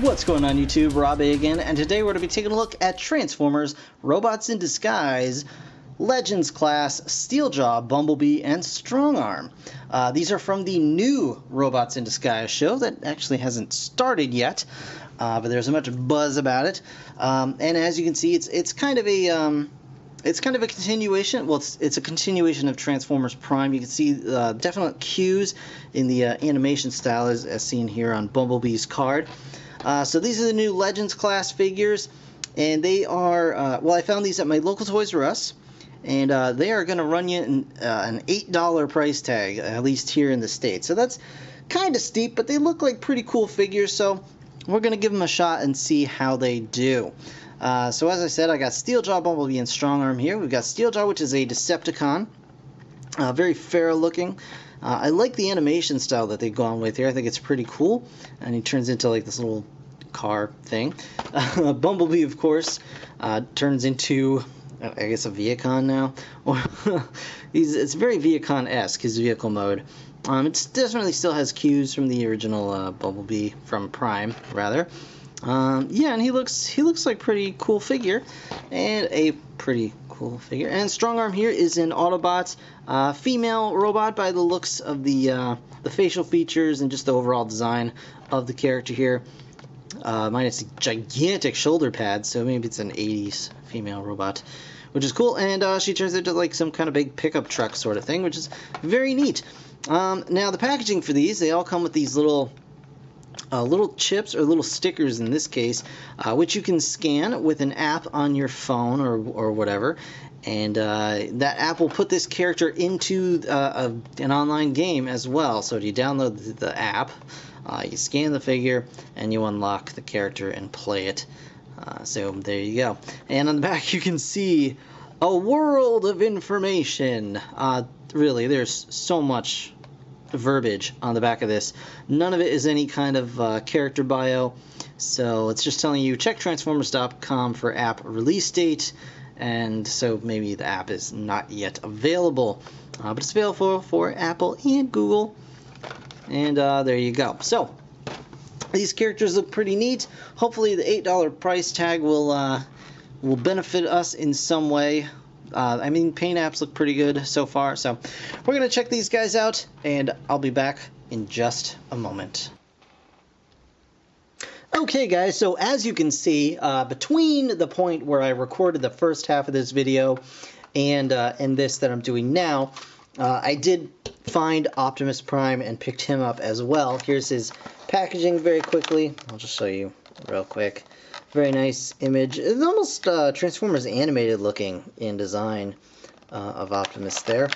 What's going on YouTube? Robbie again, and today we're going to be taking a look at Transformers, Robots in Disguise, Legends Class, Steeljaw, Bumblebee, and Strongarm. These are from the new Robots in Disguise show that actually hasn't started yet, but there's much buzz about it. And as you can see, it's kind of a continuation. Well, it's a continuation of Transformers Prime. You can see definite cues in the animation style as seen here on Bumblebee's card. So these are the new Legends class figures, and they are, well, I found these at my local Toys R Us, and they are going to run you an $8 price tag, at least here in the States. So that's kind of steep, but they look like pretty cool figures, so we're going to give them a shot and see how they do. So as I said, I got Steeljaw, Bumblebee, and Strongarm here. We've got Steeljaw, which is a Decepticon, very fair looking. I like the animation style that they've gone with here. I think it's pretty cool. And he turns into like this little car thing. Bumblebee, of course, turns into, I guess, a Viacon now. It's very Viacon-esque, his vehicle mode. It definitely still has cues from the original Bumblebee from Prime, rather. Yeah, and he looks like pretty cool figure, and a pretty cool figure. And Strongarm here is an Autobot, female robot by the looks of the facial features and just the overall design of the character here. Minus a gigantic shoulder pads, so maybe it's an 80s female robot, which is cool. And she turns into like some kind of big pickup truck sort of thing, which is very neat. Now the packaging for these, they all come with these little chips, or little stickers in this case, which you can scan with an app on your phone or whatever, and that app will put this character into an online game as well. So you download the app, you scan the figure, and you unlock the character and play it. So there you go. And on the back you can see a world of information. Really, there's so much verbiage on the back of this. None of it is any kind of character bio, so it's just telling you check Transformers.com for app release date, and so maybe the app is not yet available, but it's available for Apple and Google, and there you go. So these characters look pretty neat. Hopefully the $8 price tag will benefit us in some way. I mean, paint apps look pretty good so far, so we're going to check these guys out, and I'll be back in just a moment. Okay guys, so as you can see, between the point where I recorded the first half of this video and this that I'm doing now, I did find Optimus Prime and picked him up as well. Here's his packaging very quickly. I'll just show you real quick. Very nice image. It's almost Transformers animated looking in design of Optimus there.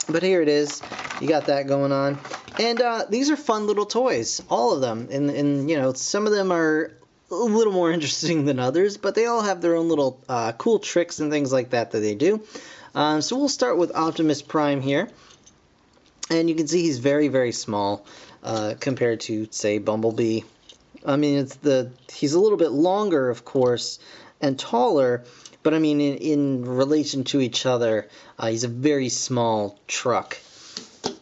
But here it is. You got that going on. And these are fun little toys, all of them. And you know, some of them are a little more interesting than others, but they all have their own little cool tricks and things like that they do. So we'll start with Optimus Prime here. And you can see he's very, very small compared to, say, Bumblebee. I mean, he's a little bit longer, of course, and taller, but I mean, in relation to each other, he's a very small truck.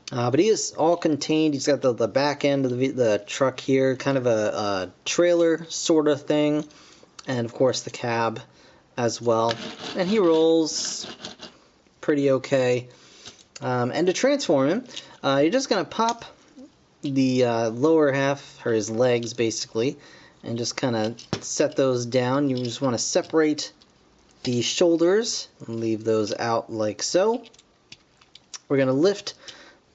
But he is all contained. He's got the back end of the truck here, kind of a trailer sort of thing, and of course the cab as well. And he rolls pretty okay. And to transform him, you're just going to pop the lower half, or his legs basically, and just kind of set those down. You just want to separate the shoulders and leave those out like so. We're going to lift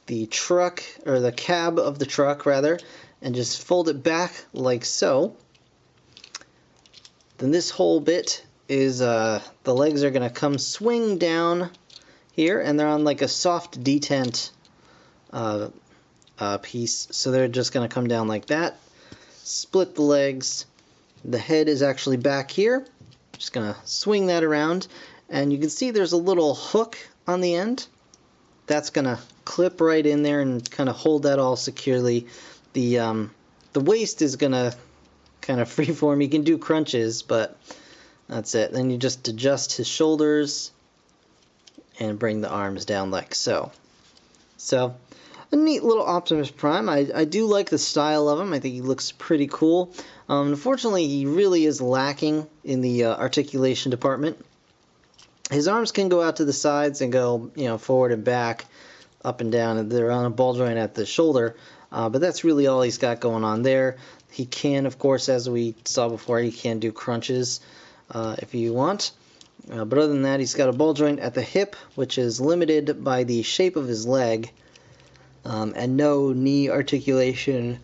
the truck, or the cab of the truck rather, and just fold it back like so. Then this whole bit is, the legs are going to come swing down here, and they're on like a soft detent piece, so they're just going to come down like that. Split the legs. The head is actually back here. Just going to swing that around, and you can see there's a little hook on the end. That's going to clip right in there and kind of hold that all securely. The waist is going to kind of freeform. You can do crunches, but that's it. Then you just adjust his shoulders and bring the arms down like so. So a neat little Optimus Prime. I do like the style of him. I think he looks pretty cool. Unfortunately, he really is lacking in the articulation department. His arms can go out to the sides and go, forward and back, up and down, and they're on a ball joint at the shoulder. But that's really all he's got going on there. He can, of course, as we saw before, he can do crunches if you want. But other than that, he's got a ball joint at the hip, which is limited by the shape of his leg, and no knee articulation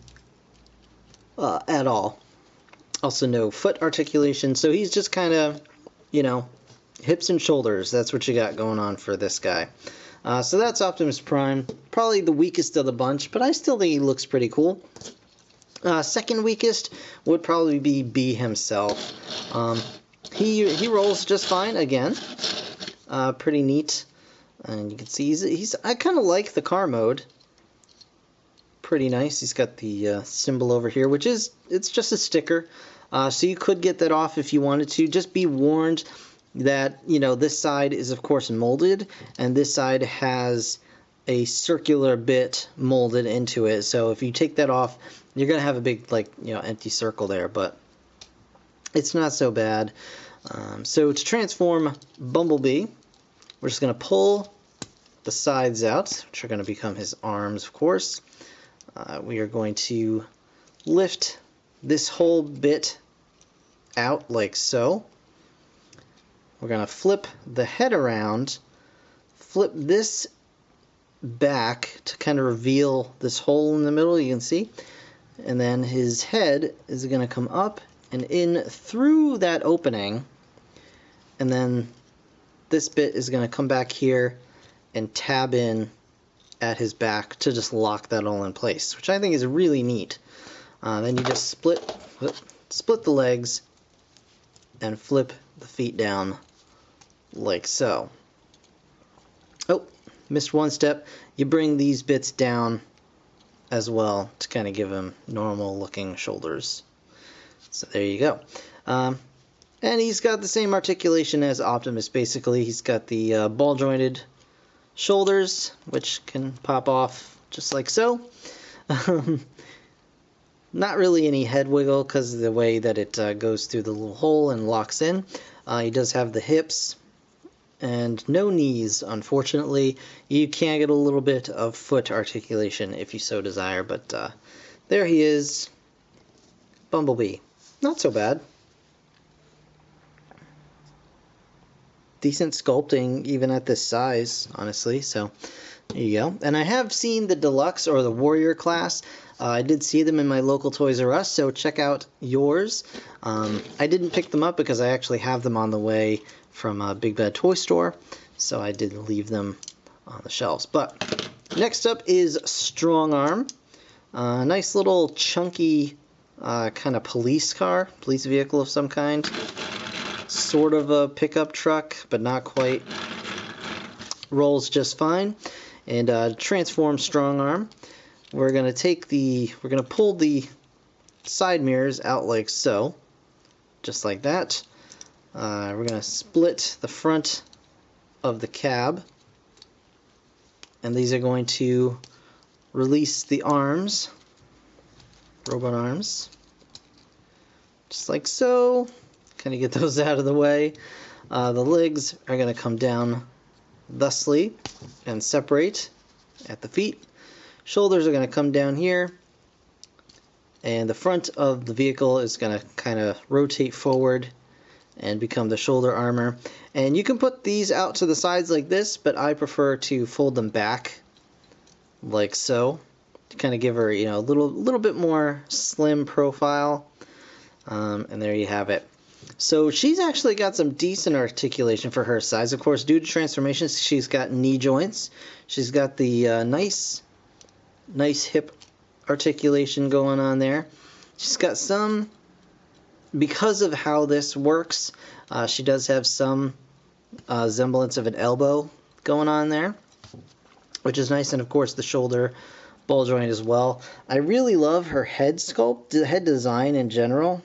at all. Also no foot articulation, so he's just kind of, hips and shoulders. That's what you got going on for this guy. So that's Optimus Prime. Probably the weakest of the bunch, but I still think he looks pretty cool. Second weakest would probably be B himself. He rolls just fine again. Pretty neat. And you can see I kind of like the car mode. Pretty nice. He's got the symbol over here, which it's just a sticker. So you could get that off if you wanted to. Just be warned that, this side is, of course, molded, and this side has a circular bit molded into it. So if you take that off, you're going to have a big, empty circle there, but it's not so bad. So to transform Bumblebee, we're just going to pull the sides out, which are going to become his arms, of course. We are going to lift this whole bit out like so. We're going to flip the head around, flip this back to kind of reveal this hole in the middle, you can see. And then his head is going to come up and in through that opening. And then this bit is going to come back here and tab in at his back to just lock that all in place, which I think is really neat. Then you just split the legs and flip the feet down like so. Oh, missed one step. You bring these bits down as well to kind of give him normal looking shoulders. So there you go. And he's got the same articulation as Optimus, basically. He's got the ball jointed shoulders, which can pop off just like so. Not really any head wiggle because of the way that it goes through the little hole and locks in. He does have the hips and no knees, unfortunately. You can get a little bit of foot articulation if you so desire, but there he is, Bumblebee. Not so bad. Decent sculpting even at this size, honestly, so there you go. And I have seen the Deluxe or the Warrior class. I did see them in my local Toys R Us, so check out yours. I didn't pick them up because I actually have them on the way from Big Bad Toy Store, so I did leave them on the shelves. But next up is Strongarm. Nice little chunky kind of police vehicle of some kind. Sort of a pickup truck, but not quite. Rolls just fine. And transform Strongarm. We're gonna pull the side mirrors out like so, just like that. We're gonna split the front of the cab, and these are going to release the arms, robot arms, just like so. Kind of get those out of the way. The legs are going to come down thusly and separate at the feet. Shoulders are going to come down here, and the front of the vehicle is going to kind of rotate forward and become the shoulder armor. And you can put these out to the sides like this, but I prefer to fold them back like so to kind of give her, a little bit more slim profile. And there you have it. So she's actually got some decent articulation for her size. Of course, due to transformations, she's got knee joints. She's got the nice hip articulation going on there. She's got some, because of how this works, she does have some semblance of an elbow going on there, which is nice. And of course, the shoulder ball joint as well. I really love her head sculpt, the head design in general.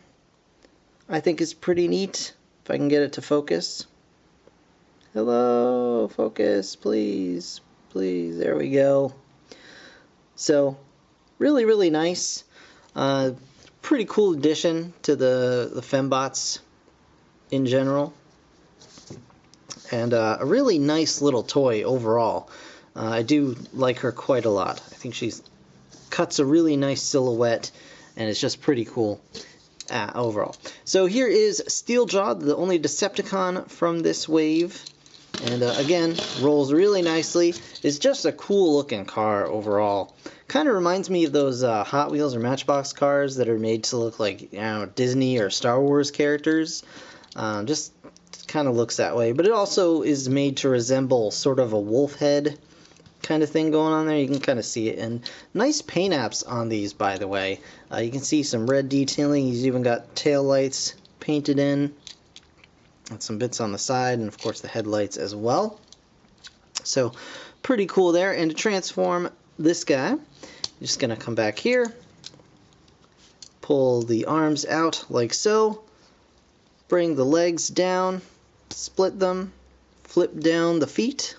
I think it's pretty neat, if I can get it to focus. Hello, focus, please, please, there we go. So, really, really nice. pretty cool addition to the fembots in general. And a really nice little toy overall. I do like her quite a lot. I think she's cuts a really nice silhouette, and it's just pretty cool overall. So here is Steeljaw, the only Decepticon from this wave. And again, rolls really nicely. It's just a cool looking car overall. Kind of reminds me of those Hot Wheels or Matchbox cars that are made to look like, you know, Disney or Star Wars characters. Just kind of looks that way. But it also is made to resemble sort of a wolf head kind of thing going on there. You can kind of see it. And nice paint apps on these, by the way. You can see some red detailing. He's even got tail lights painted in. And some bits on the side, and of course the headlights as well. So pretty cool there. And to transform this guy, you're just going to come back here, pull the arms out like so, bring the legs down, split them, flip down the feet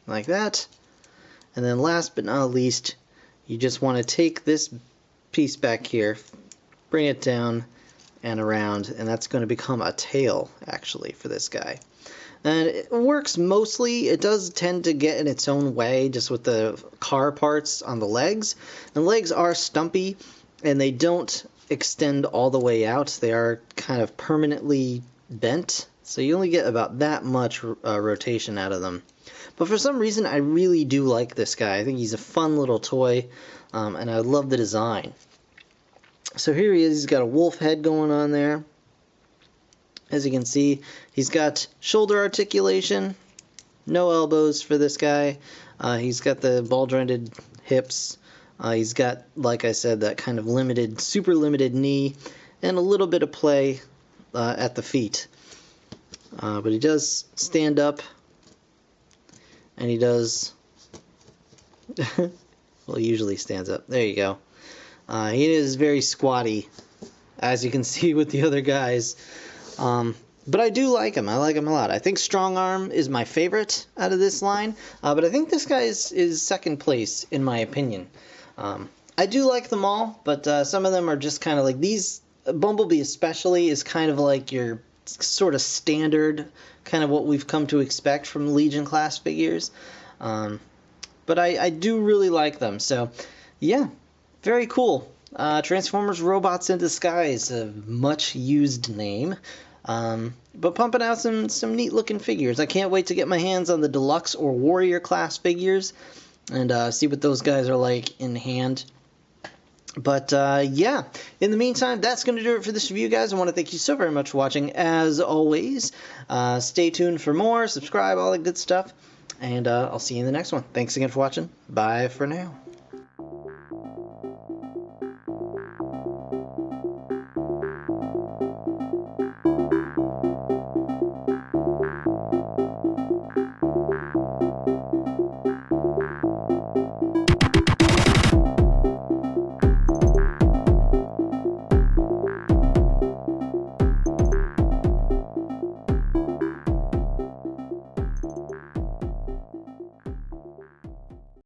like that. And then last but not least, you just want to take this piece back here, bring it down and around, and that's going to become a tail actually for this guy. And it works mostly. It does tend to get in its own way just with the car parts on the legs. And legs are stumpy and they don't extend all the way out. They are kind of permanently bent, so you only get about that much rotation out of them. But for some reason I really do like this guy. I think he's a fun little toy, and I love the design. So here he is. He's got a wolf head going on there. As you can see, he's got shoulder articulation, no elbows for this guy. He's got the ball-jointed hips. He's got, like I said, that kind of limited, super limited knee, and a little bit of play at the feet. But he does stand up, and he does, well, he usually stands up. There you go. He is very squatty, as you can see with the other guys. But I do like him. I like him a lot. I think Strongarm is my favorite out of this line. But I think this guy is second place, in my opinion. I do like them all, but some of them are just kind of like these. Bumblebee especially is kind of like your sort of standard, kind of what we've come to expect from Legion class figures. But I do really like them. So, yeah. Very cool. Transformers Robots in Disguise, a much used name, but pumping out some neat looking figures. I can't wait to get my hands on the Deluxe or Warrior class figures and see what those guys are like in hand. But yeah, in the meantime, that's going to do it for this review, guys. I want to thank you so very much for watching. As always, stay tuned for more, subscribe, all that good stuff, and I'll see you in the next one. Thanks again for watching. Bye for now.